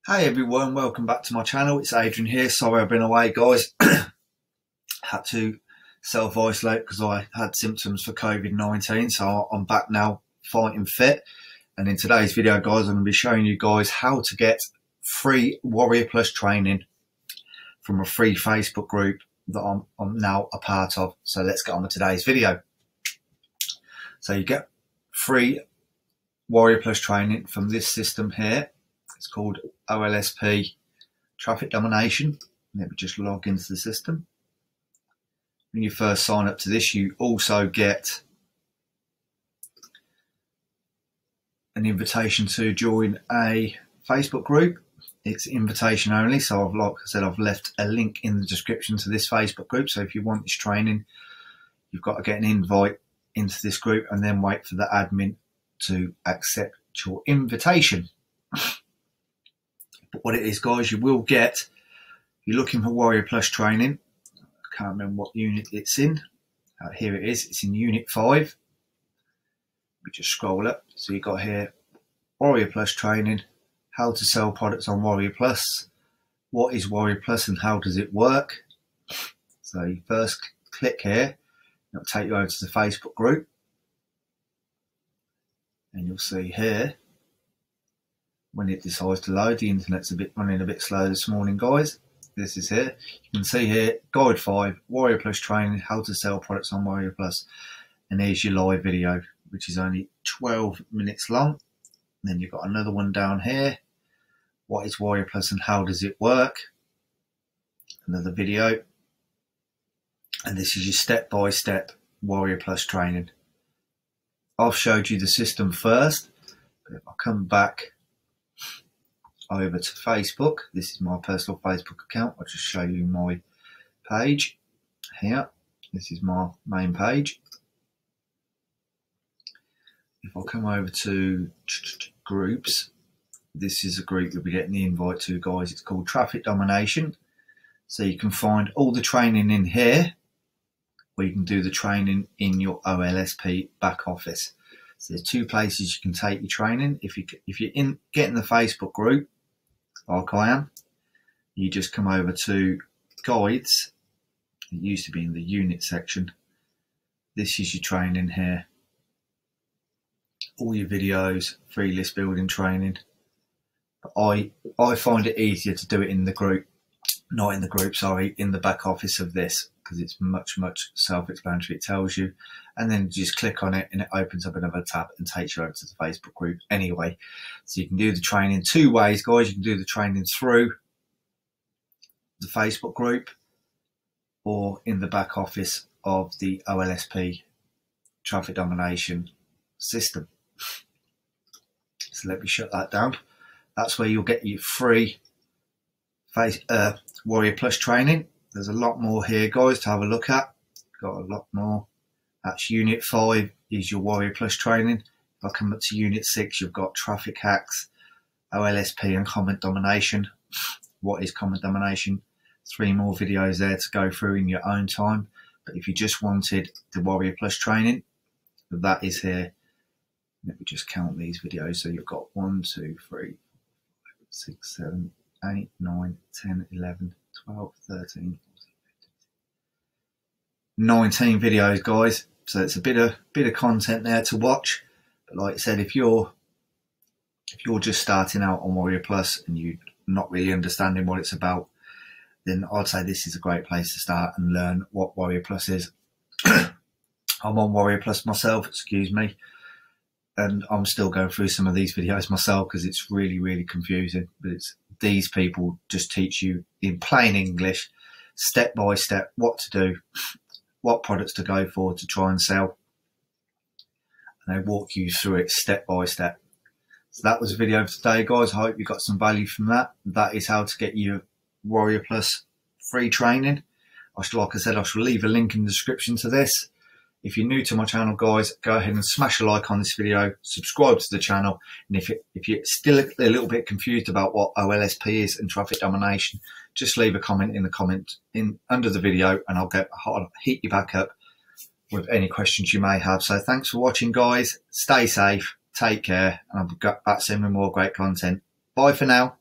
Hey everyone, welcome back to my channel. It's Adrian here. Sorry I've been away, guys. Had to self-isolate because I had symptoms for COVID-19, so I'm back now fighting fit. And in today's video, guys, I'm going to be showing you guys how to get free Warrior Plus training from a free Facebook group that I'm now a part of. So let's get on with today's video. So you get free Warrior Plus training from this system here. It's called OLSP Traffic Domination. Let me just log into the system. When you first sign up to this, you also get an invitation to join a Facebook group. It's invitation only, so like I said, I've left a link in the description to this Facebook group. So if you want this training, you've got to get an invite into this group and then wait for the admin to accept your invitation. But what it is, guys, you will get, if you're looking for Warrior Plus training, I can't remember what unit it's in. Here it is, it's in Unit 5. We just scroll up. So you've got here, Warrior Plus training, how to sell products on Warrior Plus, what is Warrior Plus and how does it work. So you first click here, it'll take you over to the Facebook group. And you'll see here, when it decides to load, the internet's running a bit slow this morning, guys. This is here. You can see here, Guide 5, Warrior Plus training, how to sell products on Warrior Plus. And here's your live video, which is only 12 minutes long. And then you've got another one down here. What is Warrior Plus and how does it work? Another video. And this is your step-by-step Warrior Plus training. I've showed you the system first, but if I come back over to Facebook, this is my personal Facebook account. I'll just show you my page here. This is my main page. If I come over to groups, this is a group you'll be getting the invite to, guys. It's called Traffic Domination. So you can find all the training in here, or you can do the training in your OLSP back office. So there's two places you can take your training. If you're getting the Facebook group, like I am, you just come over to guides. It used to be in the unit section. This is your training here. All your videos, free list building training. But I find it easier to do it in the group, not in the group, sorry, in the back office of this, because it's much self-explanatory. It tells you, and then you just click on it and it opens up another tab and takes you over to the Facebook group anyway. So you can do the training two ways, guys. You can do the training through the Facebook group or in the back office of the OLSP Traffic Domination system. So let me shut that down. That's where you'll get your free Warrior Plus training. There's a lot more here, guys, to have a look at. Got a lot more. That's Unit 5 is your Warrior Plus training. If I come up to Unit 6, you've got Traffic Hacks, OLSP and Comment Domination. What is Comment Domination? 3 more videos there to go through in your own time. But if you just wanted the Warrior Plus training, that is here. Let me just count these videos. So you've got 1, 2, 3, 6, 7, 8, 9, 10, 11, 12, 13, 19 videos, guys. So it's a bit of content there to watch. But like I said, if you're just starting out on Warrior Plus and you're not really understanding what it's about, then I'd say this is a great place to start and learn what Warrior Plus is. I'm on Warrior Plus myself, excuse me, and I'm still going through some of these videos myself because it's really confusing. But these people just teach you in plain English, step by step, what to do, what products to go for to try and sell. And they walk you through it step by step. So that was the video for today, guys. I hope you got some value from that. That is how to get your Warrior Plus free training. Like I said, I shall leave a link in the description to this. If you're new to my channel, guys, go ahead and smash a like on this video, subscribe to the channel, and if you're still a little bit confused about what OLSP is and Traffic Domination, just leave a comment in the under the video, and I'll hit you back up with any questions you may have. So thanks for watching, guys. Stay safe, take care, and I'll be back soon with more great content. Bye for now.